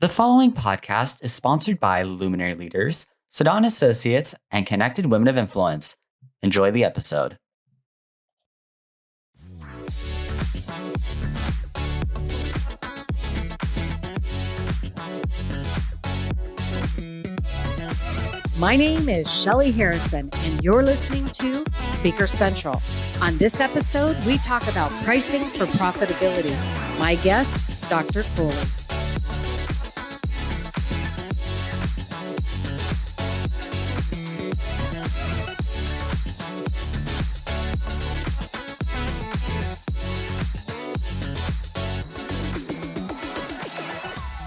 The following podcast is sponsored by Luminary Leaders, Sedan Associates, and Connected Women of Influence. Enjoy the episode. My name is Shelly Harrison, and you're listening to Speaker Central. On this episode, we talk about pricing for profitability. My guest, Dr. Kohli.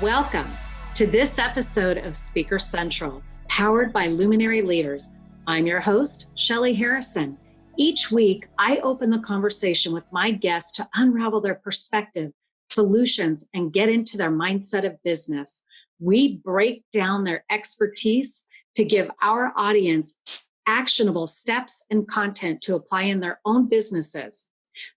Welcome to this episode of Speaker Central, powered by Luminary Leaders. I'm your host, Shelly Harrison. Each week, I open the conversation with my guests to unravel their perspective, solutions, and get into their mindset of business. We break down their expertise to give our audience actionable steps and content to apply in their own businesses.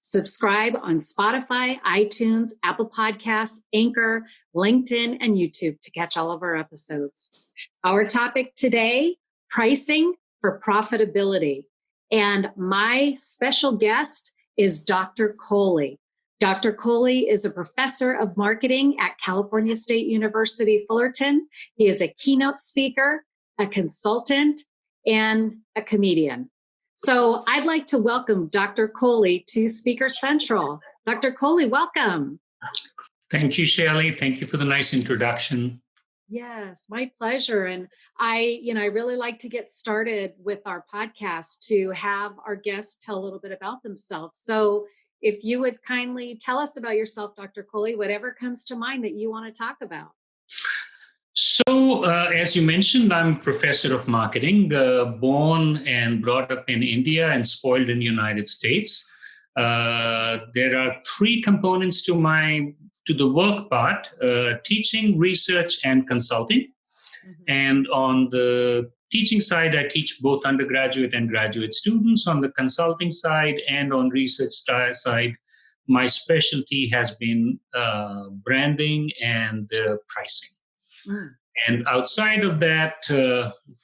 Subscribe on Spotify, iTunes, Apple Podcasts, Anchor, LinkedIn, and YouTube to catch all of our episodes. Our topic today, pricing for profitability. And my special guest is Dr. Kohli. Dr. Kohli is a professor of marketing at California State University, Fullerton. He is a keynote speaker, a consultant, and a comedian. So I'd like to welcome Dr. Kohli to Speaker Central. Dr. Kohli, welcome. Thank you, Shelley. Thank you for the nice introduction. Yes, my pleasure. And I really like to get started with our podcast to have our guests tell a little bit about themselves. So if you would kindly tell us about yourself, Dr. Kohli, whatever comes to mind that you want to talk about. So, as you mentioned, I'm a professor of marketing, born and brought up in India and spoiled in the United States. There are three components to the work part, teaching, research, and consulting. Mm-hmm. And on the teaching side, I teach both undergraduate and graduate students. On the consulting side and on research side, my specialty has been branding and pricing. Mm. And outside of that,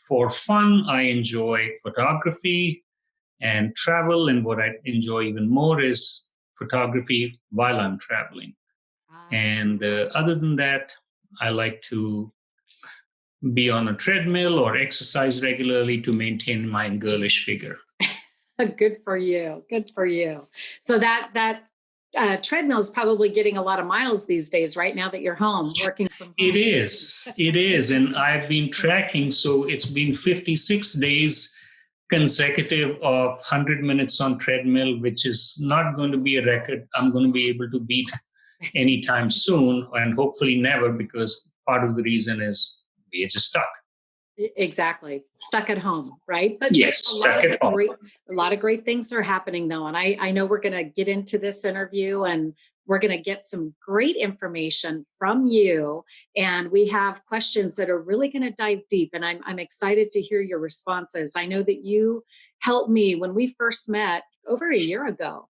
for fun, I enjoy photography and travel. And what I enjoy even more is photography while I'm traveling. And other than that, I like to be on a treadmill or exercise regularly to maintain my girlish figure. Good for you. Good for you. So that treadmill is probably getting a lot of miles these days, right now that you're home working from home. It is. And I've been tracking. So it's been 56 days consecutive of 100 minutes on treadmill, which is not going to be a record I'm going to be able to beat anytime soon, and hopefully never, because part of the reason is we're just stuck. Exactly. Stuck at home, right? But yes, stuck at home. A lot of great things are happening though. And I know we're going to get into this interview and we're going to get some great information from you. And we have questions that are really going to dive deep. And I'm excited to hear your responses. I know that you helped me when we first met over a year ago.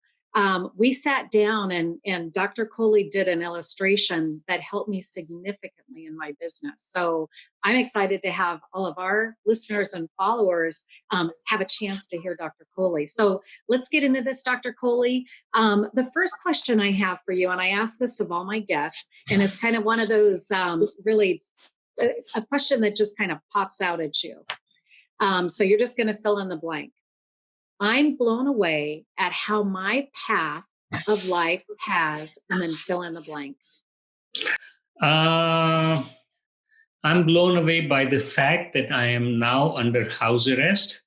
We sat down and Dr. Kohli did an illustration that helped me significantly in my business. So I'm excited to have all of our listeners and followers have a chance to hear Dr. Kohli. So let's get into this, Dr. Kohli. The first question I have for you, and I ask this of all my guests, and it's kind of one of those really a question that just kind of pops out at you. So you're just going to fill in the blank. I'm blown away at how my path of life has, and then fill in the blank. I'm blown away by the fact that I am now under house arrest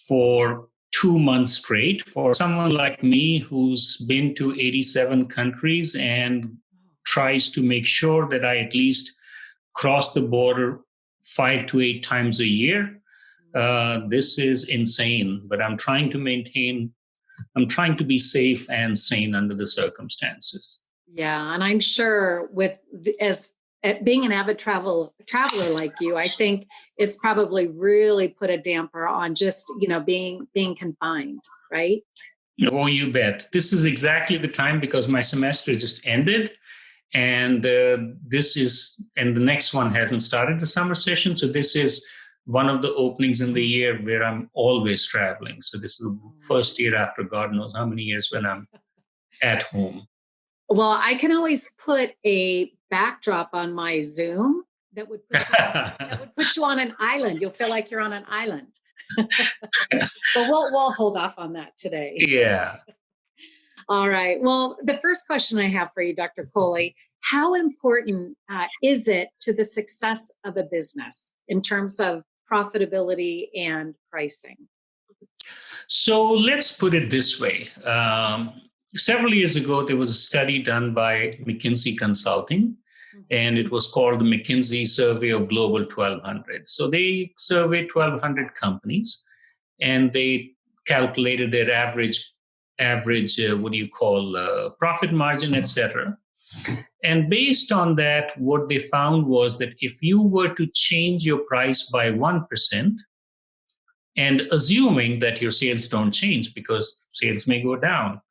for 2 months straight. For someone like me who's been to 87 countries and tries to make sure that I at least cross the border 5 to 8 times a year. This is insane, but I'm trying to be safe and sane under the circumstances. Yeah. And I'm sure being an avid traveler like you, I think it's probably really put a damper on just, being confined, right? Oh, you bet. This is exactly the time because my semester just ended. And this is and the next one hasn't started the summer session. So this is one of the openings in the year where I'm always traveling. So this is the first year after God knows how many years when I'm at home. Well, I can always put a backdrop on my Zoom that would put you on an island. You'll feel like you're on an island. But we'll hold off on that today. Yeah. All right. Well, the first question I have for you, Dr. Kohli, how important is it to the success of a business in terms of profitability and pricing? So let's put it this way. Several years ago, there was a study done by McKinsey Consulting, and it was called the McKinsey Survey of Global 1200. So they surveyed 1,200 companies, and they calculated their average profit margin, etc. And based on that, what they found was that if you were to change your price by 1%, and assuming that your sales don't change because sales may go down,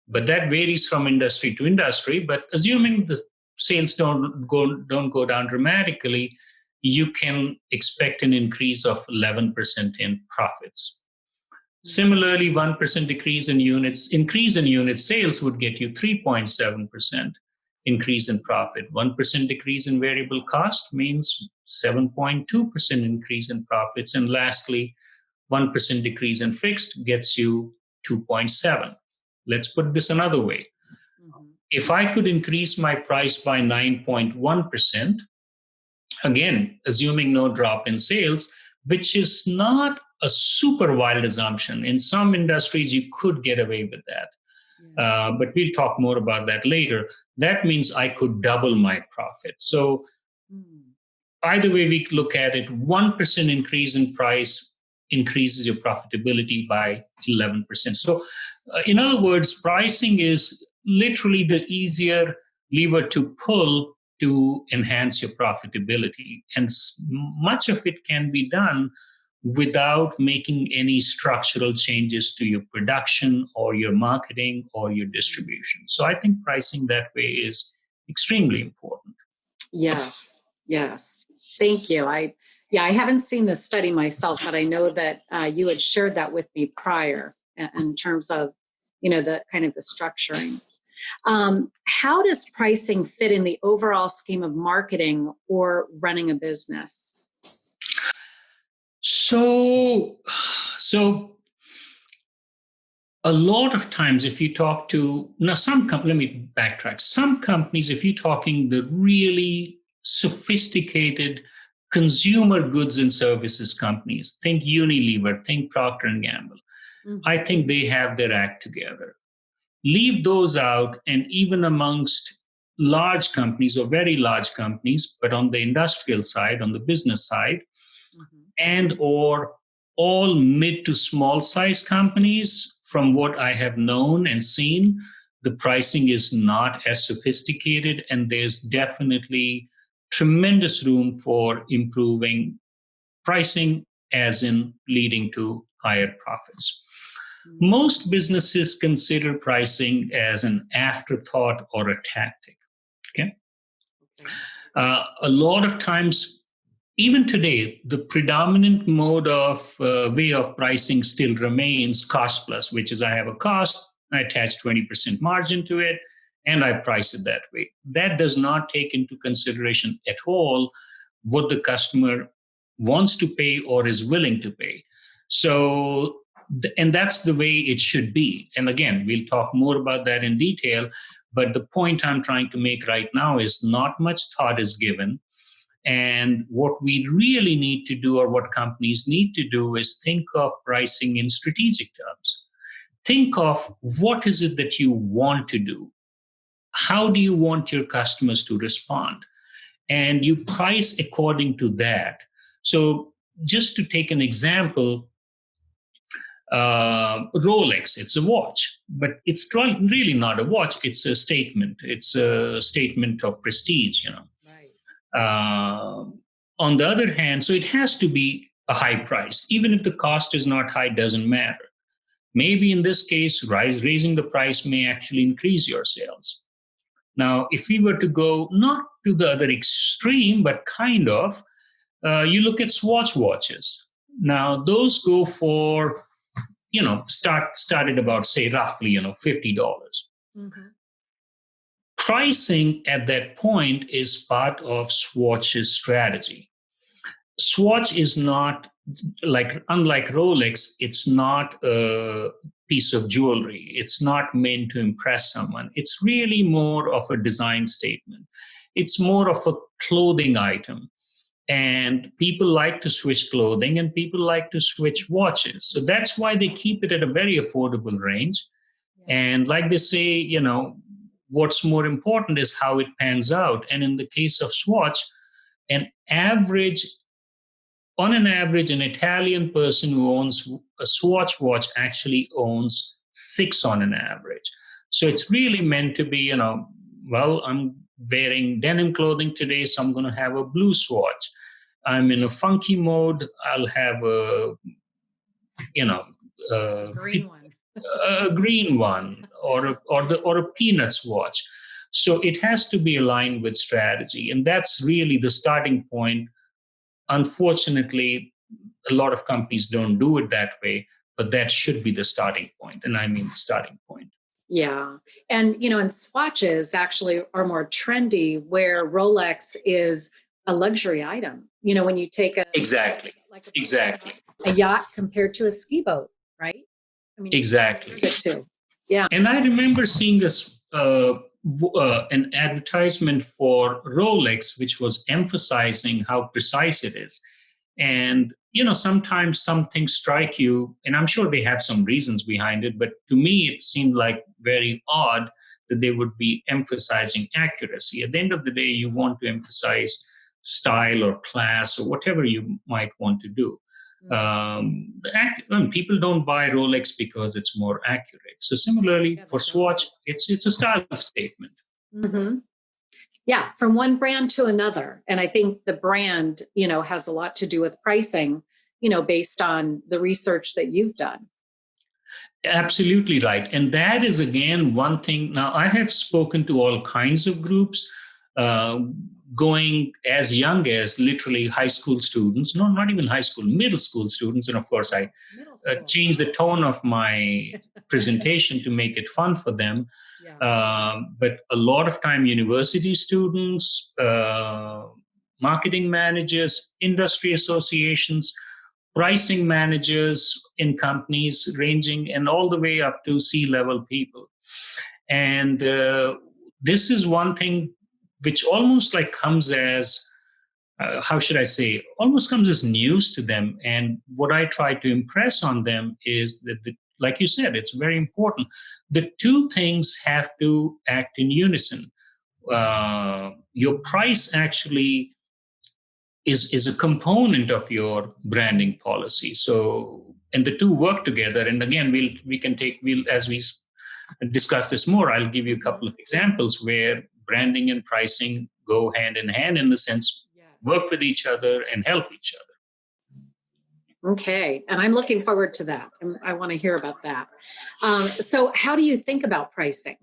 but that varies from industry to industry, but assuming the sales don't go down dramatically, you can expect an increase of 11% in profits. Similarly, 1% increase in unit sales would get you 3.7% increase in profit. 1% decrease in variable cost means 7.2% increase in profits. And lastly, 1% decrease in fixed gets you 2.7. Let's put this another way. If I could increase my price by 9.1%, again, assuming no drop in sales, which is not a super wild assumption. In some industries, you could get away with that. But we'll talk more about that later. That means I could double my profit. So either way we look at it, 1% increase in price increases your profitability by 11%. So in other words, pricing is literally the easier lever to pull to enhance your profitability. And much of it can be done without making any structural changes to your production or your marketing or your distribution. So I think pricing that way is extremely important. Yes. Thank you. I haven't seen this study myself, but I know that you had shared that with me prior in terms of, the kind of the structuring. How does pricing fit in the overall scheme of marketing or running a business? So a lot of times if you talk to, let me backtrack. Some companies, if you're talking the really sophisticated consumer goods and services companies, think Unilever, think Procter & Gamble, I think they have their act together. Leave those out, and even amongst large companies or very large companies, but on the industrial side, on the business side, and or all mid to small size companies, from what I have known and seen, the pricing is not as sophisticated, and there's definitely tremendous room for improving pricing, as in leading to higher profits. Most businesses consider pricing as an afterthought or a tactic. Okay. A lot of times, even today, the predominant mode of way of pricing still remains cost plus, which is I have a cost, I attach 20% margin to it, and I price it that way. That does not take into consideration at all what the customer wants to pay or is willing to pay. So, and that's the way it should be. And again, we'll talk more about that in detail. But the point I'm trying to make right now is not much thought is given. And what we really need to do, or what companies need to do, is think of pricing in strategic terms. Think of what is it that you want to do? How do you want your customers to respond? And you price according to that. So just to take an example, Rolex, it's a watch, but it's really not a watch. It's a statement. It's a statement of prestige, Right. On the other hand, so it has to be a high price. Even if the cost is not high, doesn't matter. Maybe in this case, raising the price may actually increase your sales. Now, if we were to go not to the other extreme, but kind of, you look at Swatch watches. Now, those go for, started about, say, roughly, $50. Mm-hmm. Pricing at that point is part of Swatch's strategy. Swatch is not unlike Rolex, it's not a piece of jewelry. It's not meant to impress someone. It's really more of a design statement. It's more of a clothing item. And people like to switch clothing and people like to switch watches. So that's why they keep it at a very affordable range. And like they say, what's more important is how it pans out. And in the case of Swatch, on an average, an Italian person who owns a Swatch watch actually owns 6 on an average. So it's really meant to be, I'm wearing denim clothing today, so I'm going to have a blue Swatch. I'm in a funky mode, I'll have a Green one. A green one or a peanuts watch. So it has to be aligned with strategy, and that's really the starting point. Unfortunately, a lot of companies don't do it that way, but that should be the starting point, and I mean the starting point. Yeah. And, and swatches actually are more trendy, where Rolex is a luxury item. When you take exactly a yacht compared to a ski boat, right? I mean, exactly. The two. Yeah. And I remember seeing an advertisement for Rolex, which was emphasizing how precise it is. And, sometimes some things strike you, and I'm sure they have some reasons behind it, but to me, it seemed like very odd that they would be emphasizing accuracy. At the end of the day, you want to emphasize style or class or whatever you might want to do. People don't buy Rolex because it's more accurate. So similarly, for Swatch, it's a style statement. Mm-hmm. Yeah, from one brand to another. And I think the brand, has a lot to do with pricing, based on the research that you've done. Absolutely right. And that is, again, one thing. Now, I have spoken to all kinds of groups, going as young as literally high school students, no, not even high school, middle school students. And of course, I changed the tone of my presentation to make it fun for them. Yeah. But a lot of time, university students, marketing managers, industry associations, pricing managers in companies ranging and all the way up to C-level people. And this is one thing which almost like comes as, almost comes as news to them. And what I try to impress on them is that, like you said, it's very important. The two things have to act in unison. Your price actually is a component of your branding policy. So, and the two work together. And again, as we discuss this more, I'll give you a couple of examples where branding and pricing go hand in hand, in the sense, work with each other and help each other. Okay. And I'm looking forward to that. I want to hear about that. So how do you think about pricing?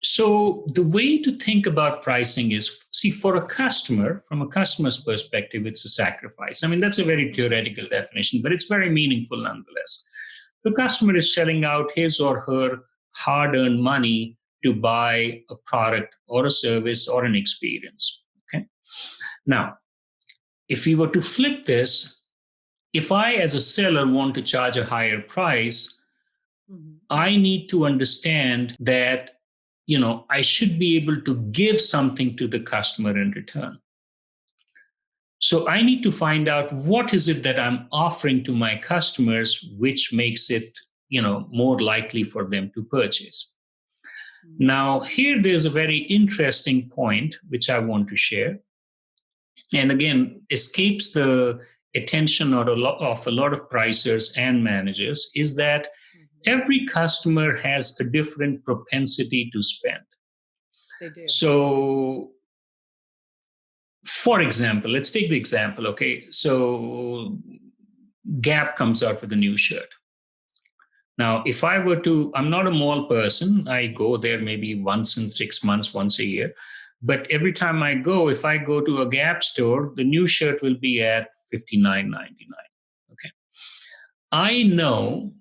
So the way to think about pricing is, for a customer, from a customer's perspective, it's a sacrifice. I mean, that's a very theoretical definition, but it's very meaningful nonetheless. The customer is shelling out his or her hard-earned money to buy a product or a service or an experience. Okay. Now, if we were to flip this, if I, as a seller, want to charge a higher price, I need to understand that, I should be able to give something to the customer in return. So I need to find out what is it that I'm offering to my customers, which makes it, more likely for them to purchase. Now, here there's a very interesting point which I want to share. And again, escapes the attention of a lot of pricers and managers, is that every customer has a different propensity to spend. They do. So, for example, let's take the example, okay? So Gap comes out with a new shirt. Now, if I were to, I'm not a mall person. I go there maybe once in 6 months, once a year. But every time I go, if I go to a Gap store, the new shirt will be at $59.99. Okay. I know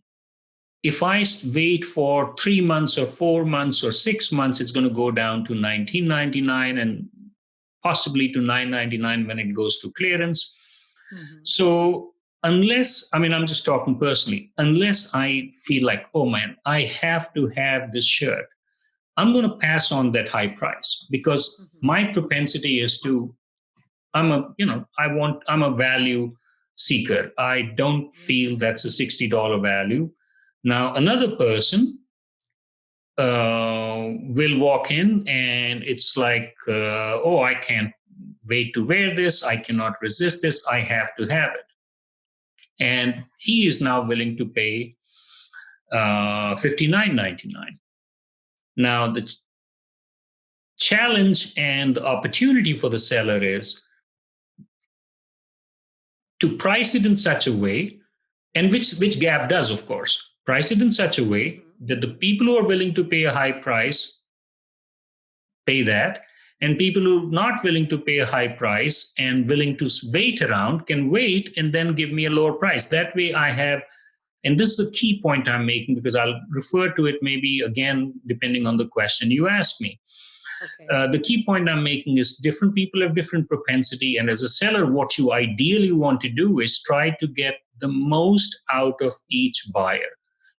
if I wait for 3 months or 4 months or 6 months, it's going to go down to $19.99 and possibly to $9.99 when it goes to clearance. Mm-hmm. So unless, I mean, I'm just talking personally, unless I feel like, oh man, I have to have this shirt, I'm going to pass on that high price because my propensity is to, I'm a value seeker. I don't feel that's a $60 value. Now, another person will walk in and it's like, oh, I can't wait to wear this. I cannot resist this. I have to have it. And he is now willing to pay $59.99. Now, the challenge and the opportunity for the seller is to price it in such a way, and which Gap does, of course, price it in such a way that the people who are willing to pay a high price pay that, and people who are not willing to pay a high price and willing to wait around can wait and then give me a lower price. That way I have, and this is a key point I'm making because I'll refer to it maybe again, depending on the question you ask me. Okay. The key point I'm making is different people have different propensity. And as a seller, what you ideally want to do is try to get the most out of each buyer.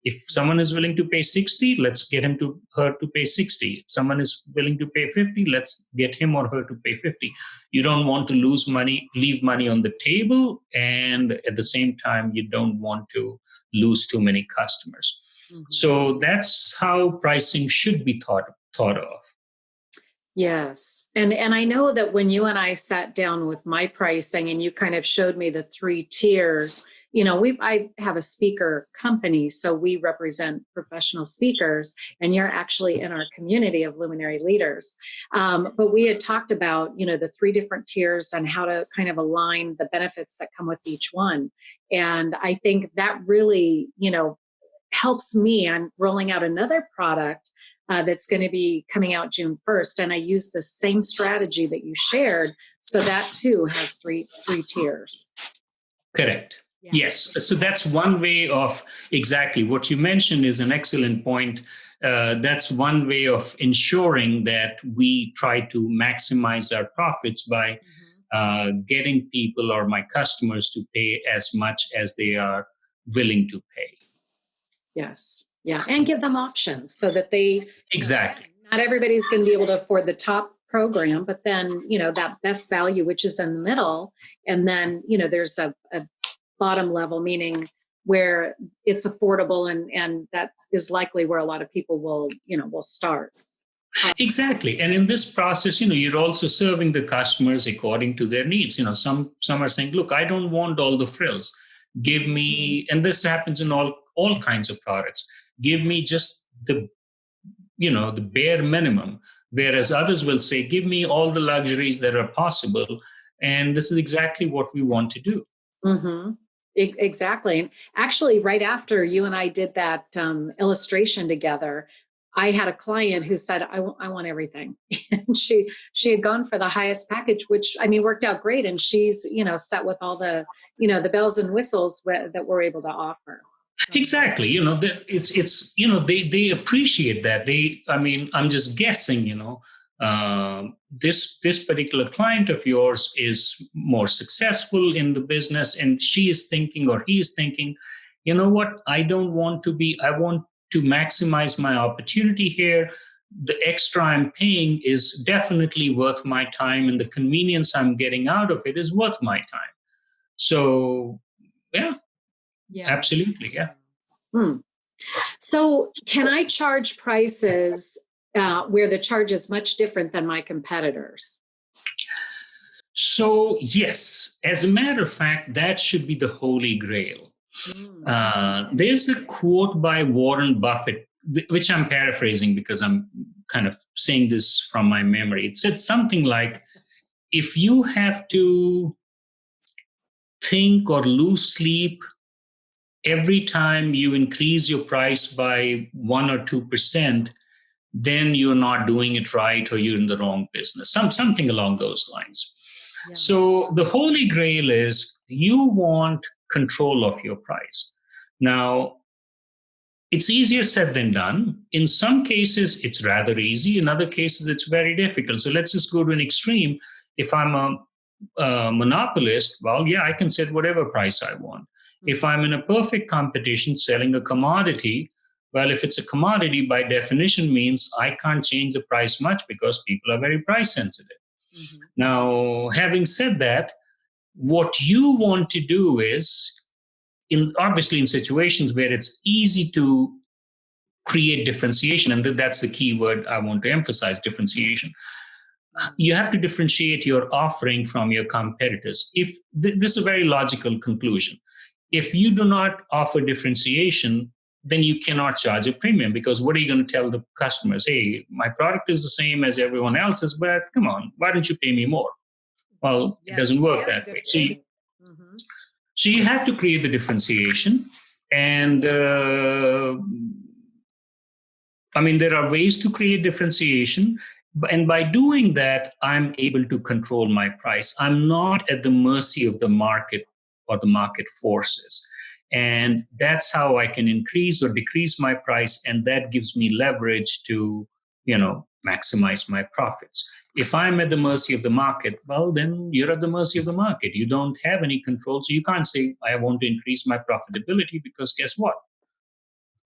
If someone is willing to pay 60, let's get her to pay 60. If someone is willing to pay 50, let's get him or her to pay 50. You don't want to leave money on the table. And at the same time, you don't want to lose too many customers. Mm-hmm. So that's how pricing should be thought of. Yes. And I know that when you and I sat down with my pricing and you kind of showed me the 3 tiers, I have a speaker company, so we represent professional speakers, and you're actually in our community of luminary leaders. But we had talked about, the 3 different tiers and how to kind of align the benefits that come with each one. And I think that really, helps me. I'm rolling out another product that's going to be coming out June 1st. And I use the same strategy that you shared. So that too has three tiers. Correct. Yeah. Yes. So that's one way of, exactly what you mentioned is an excellent point. That's one way of ensuring that we try to maximize our profits by getting people or my customers to pay as much as they are willing to pay. Yes. Yeah. And give them options so that they, exactly. Not everybody's going to be able to afford the top program, but then, that best value, which is in the middle. And then, there's a bottom level, meaning where it's affordable and that is likely where a lot of people will start. Exactly. And in this process, you're also serving the customers according to their needs. Some are saying, look, I don't want all the frills. Give me, and this happens in all kinds of products. Give me just the bare minimum. Whereas others will say, give me all the luxuries that are possible. And this is exactly what we want to do. Mm-hmm. Exactly. And actually, right after you and I did that illustration together, I had a client who said, I want everything. And she had gone for the highest package, which, worked out great. And she's, set with all the, the bells and whistles that we're able to offer. Exactly. It's they appreciate that. I'm just guessing, this particular client of yours is more successful in the business, and she is thinking, or he is thinking, you know what, I want to maximize my opportunity here. The extra I'm paying is definitely worth my time, and the convenience I'm getting out of it is worth my time. So, yeah. Absolutely. Yeah. So can I charge prices where the charge is much different than my competitors? So, yes, as a matter of fact, that should be the holy grail. There's a quote by Warren Buffett, which I'm paraphrasing because I'm kind of saying this from my memory. It said something like, if you have to think or lose sleep every time you increase your price by 1 or 2%, then you're not doing it right or you're in the wrong business, something along those lines. Yeah. So the holy grail is you want control of your price. Now, it's easier said than done. In some cases, it's rather easy. In other cases, it's very difficult. So let's just go to an extreme. If I'm a monopolist, well, yeah, I can set whatever price I want. If I'm in a perfect competition selling a commodity, well, if it's a commodity, by definition means I can't change the price much because people are very price sensitive. Mm-hmm. Now, having said that, what you want to do is, obviously in situations where it's easy to create differentiation, and that's the key word I want to emphasize, differentiation. You have to differentiate your offering from your competitors. If this is a very logical conclusion. If you do not offer differentiation, then you cannot charge a premium, because what are you going to tell the customers? Hey, my product is the same as everyone else's, but come on, why don't you pay me more? Well, yes, it doesn't work that way. So you have to create the differentiation. And there are ways to create differentiation. And by doing that, I'm able to control my price. I'm not at the mercy of the market or the market forces. And that's how I can increase or decrease my price. And that gives me leverage to, maximize my profits. If I'm at the mercy of the market, well, then you're at the mercy of the market. You don't have any control. So you can't say, I want to increase my profitability, because guess what?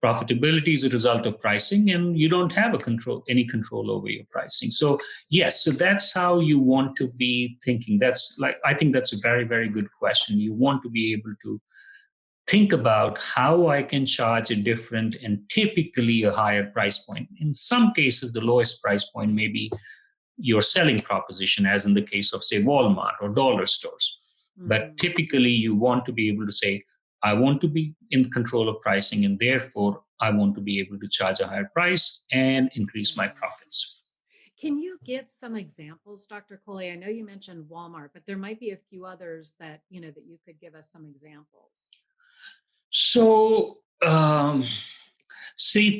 Profitability is a result of pricing, and you don't have any control over your pricing. So yes, so that's how you want to be thinking. I think that's a very, very good question. You want to be able to think about how I can charge a different and typically a higher price point. In some cases, the lowest price point may be your selling proposition, as in the case of, say, Walmart or dollar stores. Mm-hmm. But typically, you want to be able to say, I want to be in control of pricing, and therefore, I want to be able to charge a higher price and increase my profits. Can you give some examples, Dr. Kohli? I know you mentioned Walmart, but there might be a few others that you could give us some examples. So,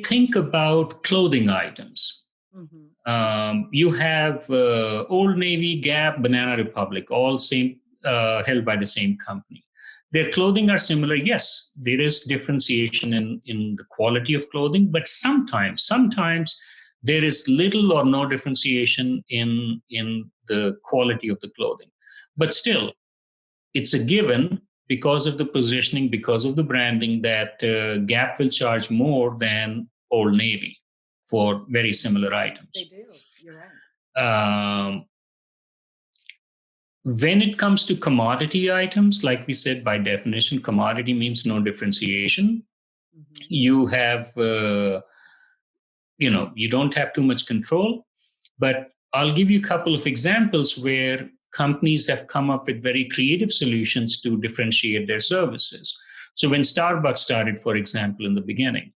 think about clothing items. Mm-hmm. You have Old Navy, Gap, Banana Republic, all held by the same company. Their clothing are similar. Yes, there is differentiation in the quality of clothing, but sometimes there is little or no differentiation in the quality of the clothing. But still, it's a given, because of the positioning, because of the branding, that Gap will charge more than Old Navy for very similar items. They do. You're right. When it comes to commodity items, like we said, by definition, commodity means no differentiation. Mm-hmm. You have, you don't have too much control. But I'll give you a couple of examples where companies have come up with very creative solutions to differentiate their services. So when Starbucks started, for example, in the beginning,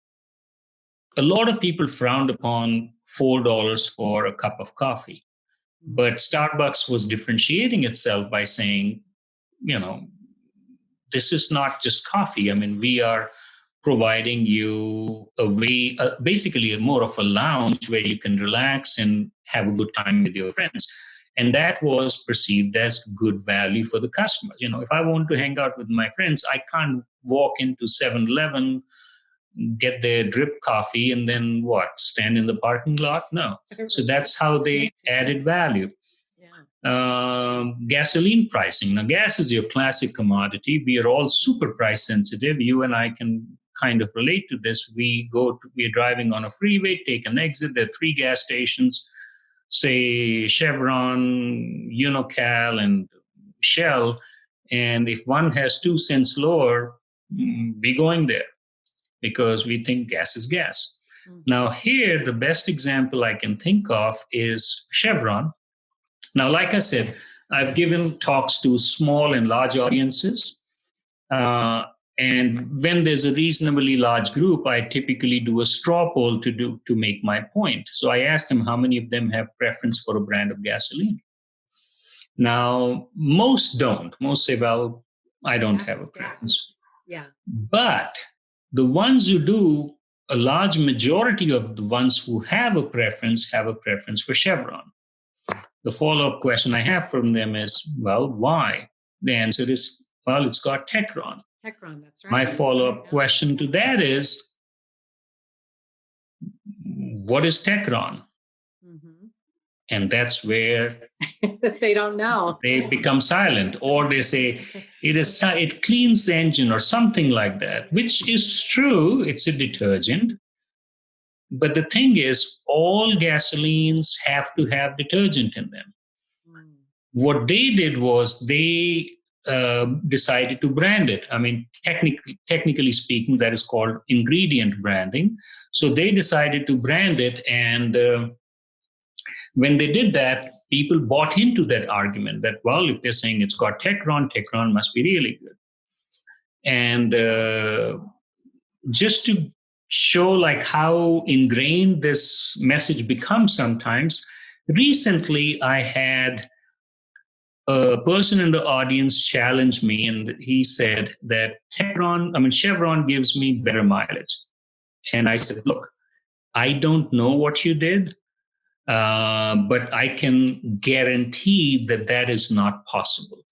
a lot of people frowned upon $4 for a cup of coffee. But Starbucks was differentiating itself by saying, this is not just coffee. We are providing you a way, basically more of a lounge where you can relax and have a good time with your friends. And that was perceived as good value for the customers. If I want to hang out with my friends, I can't walk into 7-Eleven, get their drip coffee, and then stand in the parking lot? No. So that's how they added value. Gasoline pricing. Now, gas is your classic commodity. We are all super price sensitive. You and I can kind of relate to this. We're driving on a freeway, take an exit. There are 3 gas stations, say Chevron, Unocal, and Shell. And if one has 2 cents lower, we're going there, because we think gas is gas. Mm-hmm. Now here, the best example I can think of is Chevron. Now, like I said, I've given talks to small and large audiences. And when there's a reasonably large group, I typically do a straw poll to make my point. So I asked them how many of them have preference for a brand of gasoline. Now, most don't. Most say, well, I don't have a preference. Yeah. But the ones who do, a large majority of the ones who have a preference for Chevron. The follow-up question I have from them is, well, why? The answer is, well, it's got Techron. Techron, that's right. My follow-up question to that is, what is Techron? Mm-hmm. And that's where they don't know. They become silent, or they say it cleans the engine or something like that, which is true. It's a detergent. But the thing is, all gasolines have to have detergent in them. Mm. What they did was they decided to brand it. I mean, technically speaking, that is called ingredient branding. So they decided to brand it, and when they did that, people bought into that argument that, well, if they're saying it's got Techron must be really good. And just to show like how ingrained this message becomes sometimes, recently I had a person in the audience challenge me, and he said that Chevron gives me better mileage. And I said, look, I don't know what you did, but I can guarantee that that is not possible.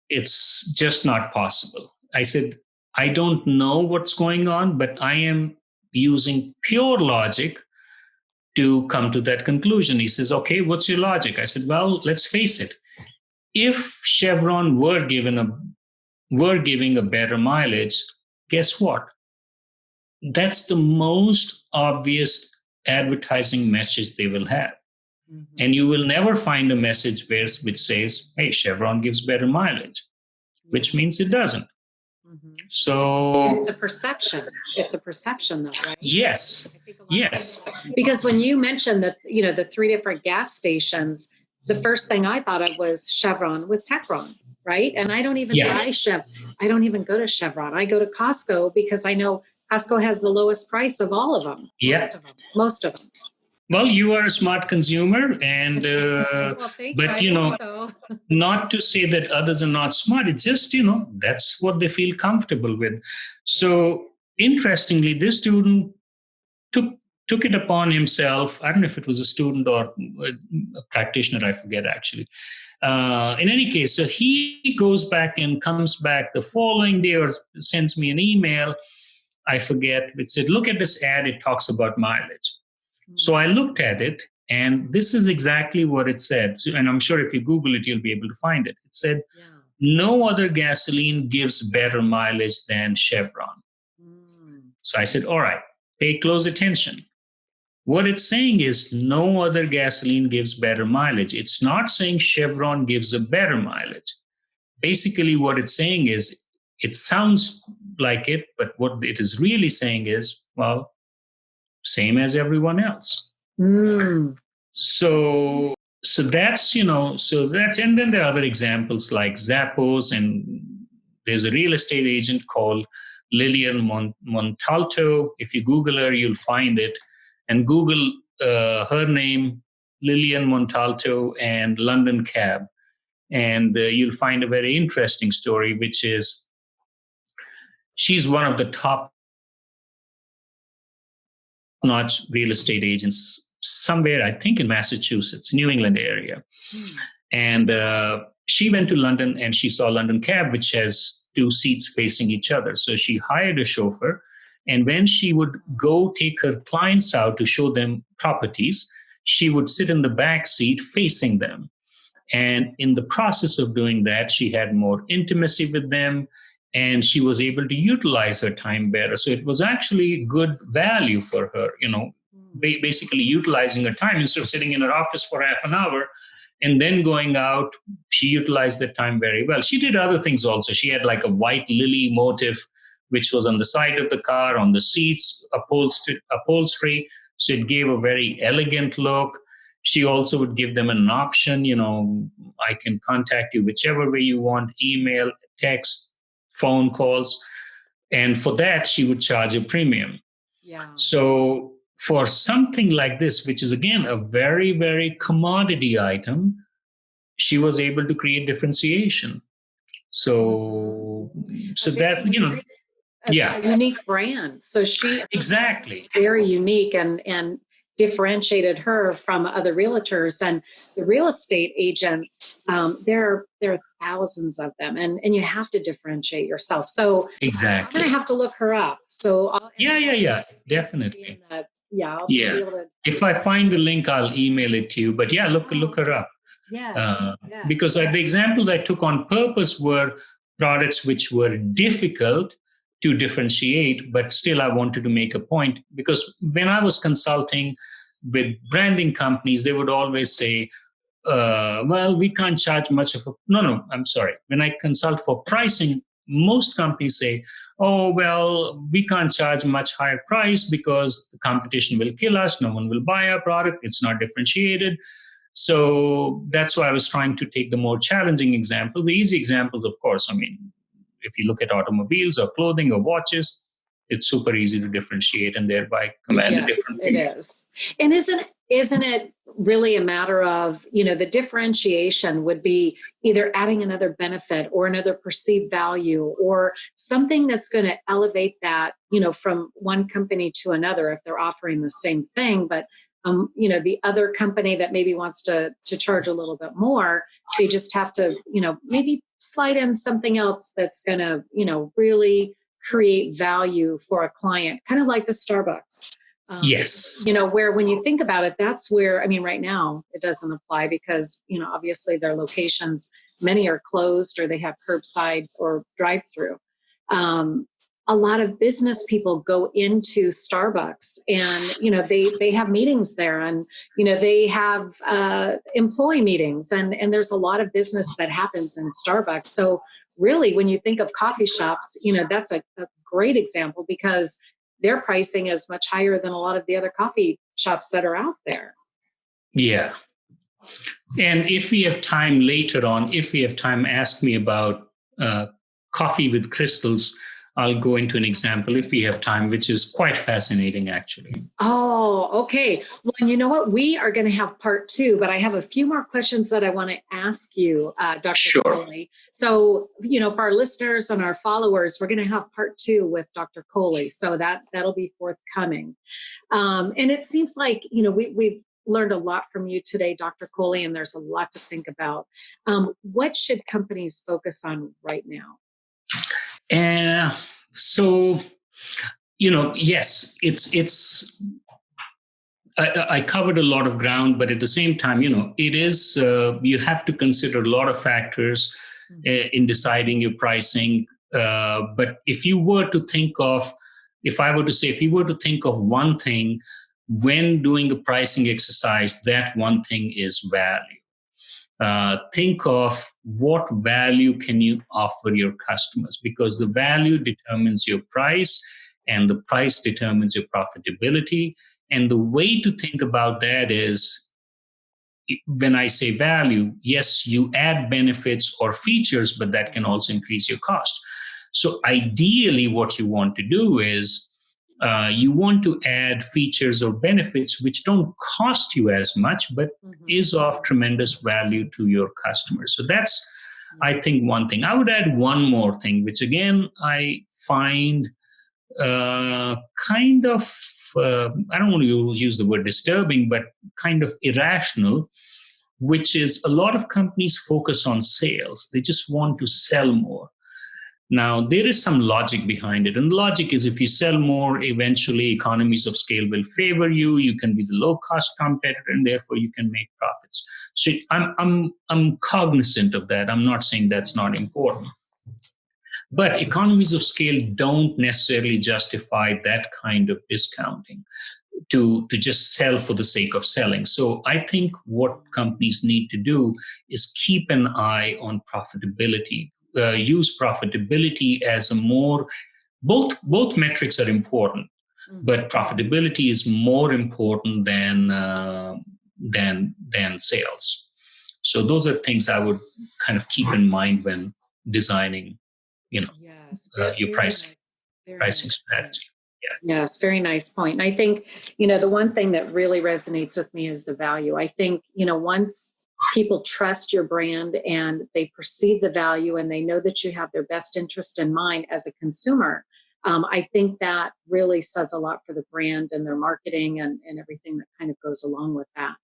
It's just not possible. I said, I don't know what's going on, but I am using pure logic to come to that conclusion. He says, okay, what's your logic? I said, well, let's face it. If Chevron were giving a better mileage, guess what? That's the most obvious advertising message they will have. Mm-hmm. And you will never find a message which says, hey, Chevron gives better mileage, which means it doesn't. Mm-hmm. So it's a perception. It's a perception, though, right? Yes. Yes. Because when you mentioned that, the 3 different gas stations, the first thing I thought of was Chevron with Techron, right? And I don't even buy I don't even go to Chevron. I go to Costco because I know Costco has the lowest price of all of them. Yeah. Most of them. Well, you are a smart consumer, and not to say that others are not smart. It's just, that's what they feel comfortable with. So interestingly, this student took it upon himself. I don't know if it was a student or a practitioner, I forget actually. In any case, so he goes back and comes back the following day or sends me an email, I forget, which said, look at this ad, it talks about mileage. So I looked at it, and this is exactly what it said. So, and I'm sure if you Google it, you'll be able to find it. It said, no other gasoline gives better mileage than Chevron. So I said, all right, pay close attention. What it's saying is no other gasoline gives better mileage. It's not saying Chevron gives a better mileage. Basically, what it's saying is, it sounds like it, but what it is really saying is, well, same as everyone else. So that's, and then there are other examples like Zappos, and there's a real estate agent called Lillian Montalto. If you Google her, you'll find it. And Google her name, Lillian Montalto, and London cab. And you'll find a very interesting story, which is she's one of the top-notch real estate agents somewhere, I think in Massachusetts, New England area. And she went to London, and she saw London cab, which has 2 seats facing each other. So she hired a chauffeur. And when she would go take her clients out to show them properties, she would sit in the back seat facing them. And in the process of doing that, she had more intimacy with them, and she was able to utilize her time better. So it was actually good value for her, basically utilizing her time instead of sitting in her office for half an hour and then going out. She utilized that time very well. She did other things also. She had like a white lily motif, which was on the side of the car, on the seats, upholstery. So it gave a very elegant look. She also would give them an option, I can contact you whichever way you want, email, text, phone calls. And for that, she would charge a premium. Yeah. So for something like this, which is, again, a very, very commodity item, she was able to create differentiation. So so that, yeah, a unique brand. So she exactly very unique and differentiated her from other realtors and the real estate agents. There are thousands of them, and you have to differentiate yourself. So exactly. I'm gonna have to look her up. So Yeah, definitely. I'll Yeah. be able to. If I find a link, I'll email it to you. But yeah, look her up. Yes. Because the examples I took on purpose were products which were difficult to differentiate, but still I wanted to make a point. Because when I was consulting with branding companies, they would always say, well, we can't charge much of a... No, I'm sorry. When I consult for pricing, most companies say, oh, well, we can't charge much higher price because the competition will kill us. No one will buy our product. It's not differentiated. So that's why I was trying to take the more challenging example. The easy examples, of course, I mean, if you look at automobiles or clothing or watches, it's super easy to differentiate and thereby command a different it is. And isn't it really a matter of, the differentiation would be either adding another benefit or another perceived value or something that's going to elevate that, from one company to another if they're offering the same thing, but the other company that maybe wants to charge a little bit more, they just have to, maybe slide in something else that's going to, really create value for a client, kind of like the Starbucks. Yes. Where when you think about it, that's where, right now it doesn't apply because, obviously their locations, many are closed or they have curbside or drive-through. A lot of business people go into Starbucks and, they have meetings there and, they have employee meetings and there's a lot of business that happens in Starbucks. So really, when you think of coffee shops, that's a great example because their pricing is much higher than a lot of the other coffee shops that are out there. Yeah. And if we have time later on, ask me about coffee with crystals. I'll go into an example if we have time, which is quite fascinating, actually. Oh, okay. Well, and you know what? We are going to have part 2, but I have a few more questions that I want to ask you, Dr. Sure. Kohli. So, for our listeners and our followers, we're going to have part 2 with Dr. Kohli. So that'll be forthcoming. And it seems like, we've learned a lot from you today, Dr. Kohli, and there's a lot to think about. What should companies focus on right now? So, yes, it's. I covered a lot of ground, but at the same time, it is. You have to consider a lot of factors in deciding your pricing. But if you were to think of one thing when doing a pricing exercise, that one thing is value. Think of what value can you offer your customers, because the value determines your price and the price determines your profitability. And the way to think about that is, when I say value, yes, you add benefits or features, but that can also increase your cost. So ideally, what you want to do is you want to add features or benefits which don't cost you as much, but is of tremendous value to your customers. So that's, I think, one thing. I would add one more thing, which again, I find kind of, I don't want to use the word disturbing, but kind of irrational, which is a lot of companies focus on sales. They just want to sell more. Now, there is some logic behind it. And the logic is, if you sell more, eventually economies of scale will favor you. You can be the low-cost competitor, and therefore you can make profits. So I'm cognizant of that. I'm not saying that's not important. But economies of scale don't necessarily justify that kind of discounting to just sell for the sake of selling. So I think what companies need to do is keep an eye on profitability. Use profitability as a more, both metrics are important, but profitability is more important than sales. So those are things I would kind of keep in mind when designing, your pricing strategy. Yeah. Yes, very nice point. And I think, the one thing that really resonates with me is the value. I think, once people trust your brand and they perceive the value and they know that you have their best interest in mind as a consumer, I think that really says a lot for the brand and their marketing and everything that kind of goes along with that.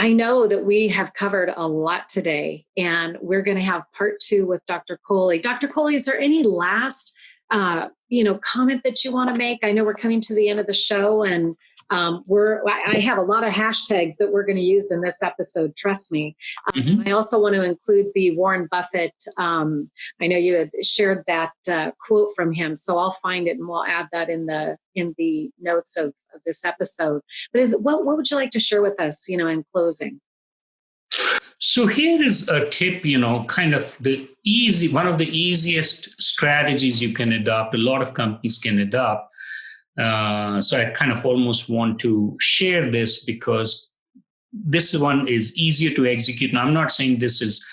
I know that we have covered a lot today, and we're going to have part 2 with Dr. Kohli. Dr. Kohli, is there any last, comment that you want to make? I know we're coming to the end of the show, and I have a lot of hashtags that we're going to use in this episode. Trust me. I also want to include the Warren Buffett. I know you had shared that quote from him, so I'll find it and we'll add that in the notes of this episode. But what would you like to share with us, in closing? So here is a tip, kind of one of the easiest strategies you can adopt. A lot of companies can adopt. So I kind of almost want to share this because this one is easier to execute. Now, I'm not saying this is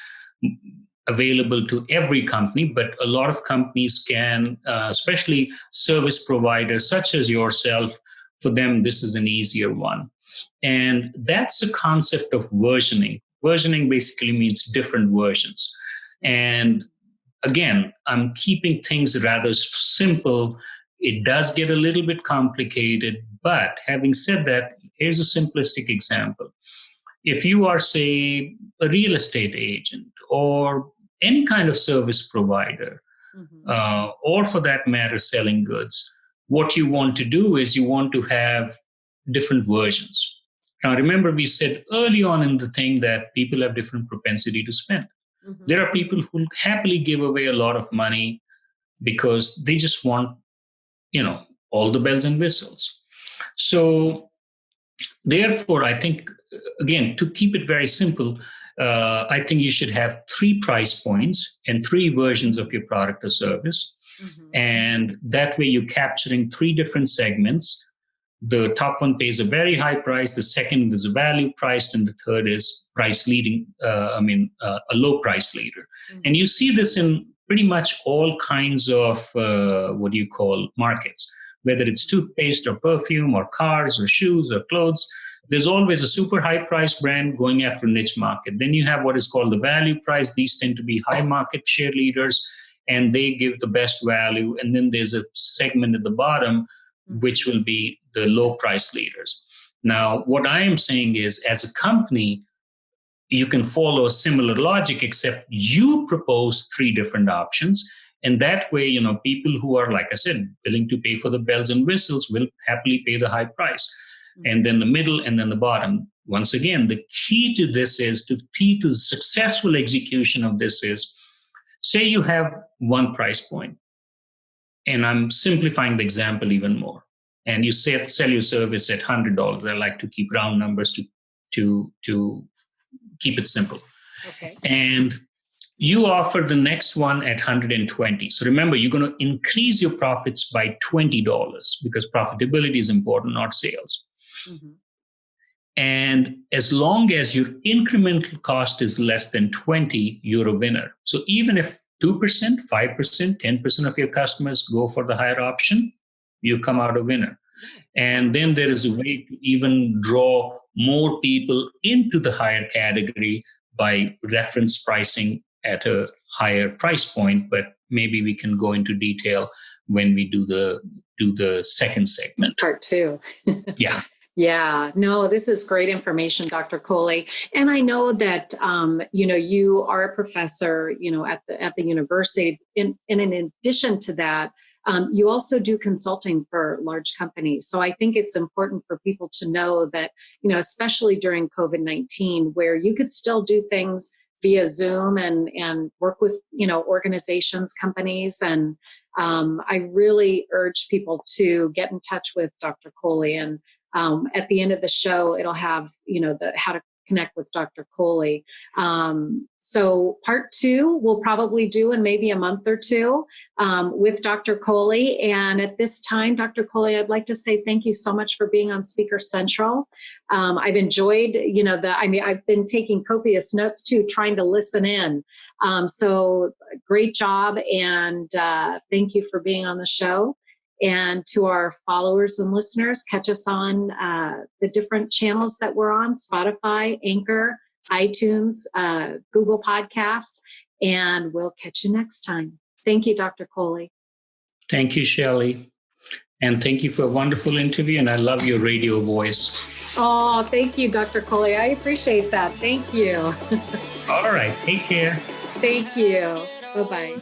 available to every company, but a lot of companies can, especially service providers such as yourself. For them, this is an easier one. And that's the concept of versioning. Versioning basically means different versions. And again, I'm keeping things rather simple. It does get a little bit complicated, but having said that, here's a simplistic example. If you are, say, a real estate agent or any kind of service provider, or for that matter, selling goods, what you want to do is you want to have different versions. Now, remember, we said early on in the thing that people have different propensity to spend. There are people who happily give away a lot of money because they just want, all the bells and whistles. So therefore, I think, again, to keep it very simple, I think you should have 3 price points and 3 versions of your product or service. And that way you're capturing 3 different segments. The top one pays a very high price, the second is a value priced, and the third is price leading, a low price leader. And you see this in pretty much all kinds of, markets, whether it's toothpaste or perfume or cars or shoes or clothes. There's always a super high price brand going after a niche market. Then you have what is called the value price. These tend to be high market share leaders, and they give the best value. And then there's a segment at the bottom, which will be the low price leaders. Now, what I am saying is, as a company, you can follow a similar logic, except you propose 3 different options. And that way, people who are, like I said, willing to pay for the bells and whistles will happily pay the high price. And then the middle and then the bottom. Once again, the key to this is, the key to the successful execution of this is, say you have one price point, and I'm simplifying the example even more, and you sell your service at $100. I like to keep round numbers to keep it simple. Okay. And you offer the next one at $120. So remember, you're going to increase your profits by $20 because profitability is important, not sales. And as long as your incremental cost is less than 20, you're a winner. So even if 2%, 5%, 10% of your customers go for the higher option, you come out a winner. And then there is a way to even draw more people into the higher category by reference pricing at a higher price point. But maybe we can go into detail when we do the second segment. Part 2. Yeah. Yeah, no, this is great information, Dr. Kohli. And I know that, you are a professor, at the university. And in addition to that, you also do consulting for large companies. So I think it's important for people to know that, especially during COVID-19, where you could still do things via Zoom and work with, organizations, companies. And I really urge people to get in touch with Dr. Kohli. And at the end of the show, it'll have, how to connect with Dr. Kohli. So part 2 we'll probably do in maybe a month or 2 with Dr. Kohli. And at this time, Dr. Kohli, I'd like to say thank you so much for being on Speaker Central. I've enjoyed, I've been taking copious notes too, trying to listen in. So great job. And thank you for being on the show. And to our followers and listeners, catch us on the different channels that we're on: Spotify, Anchor, iTunes, Google Podcasts, and we'll catch you next time. Thank you, Dr. Kohli. Thank you, Shelley. And thank you for a wonderful interview. And I love your radio voice. Oh, thank you, Dr. Kohli. I appreciate that. Thank you. All right. Take care. Thank you. Bye-bye.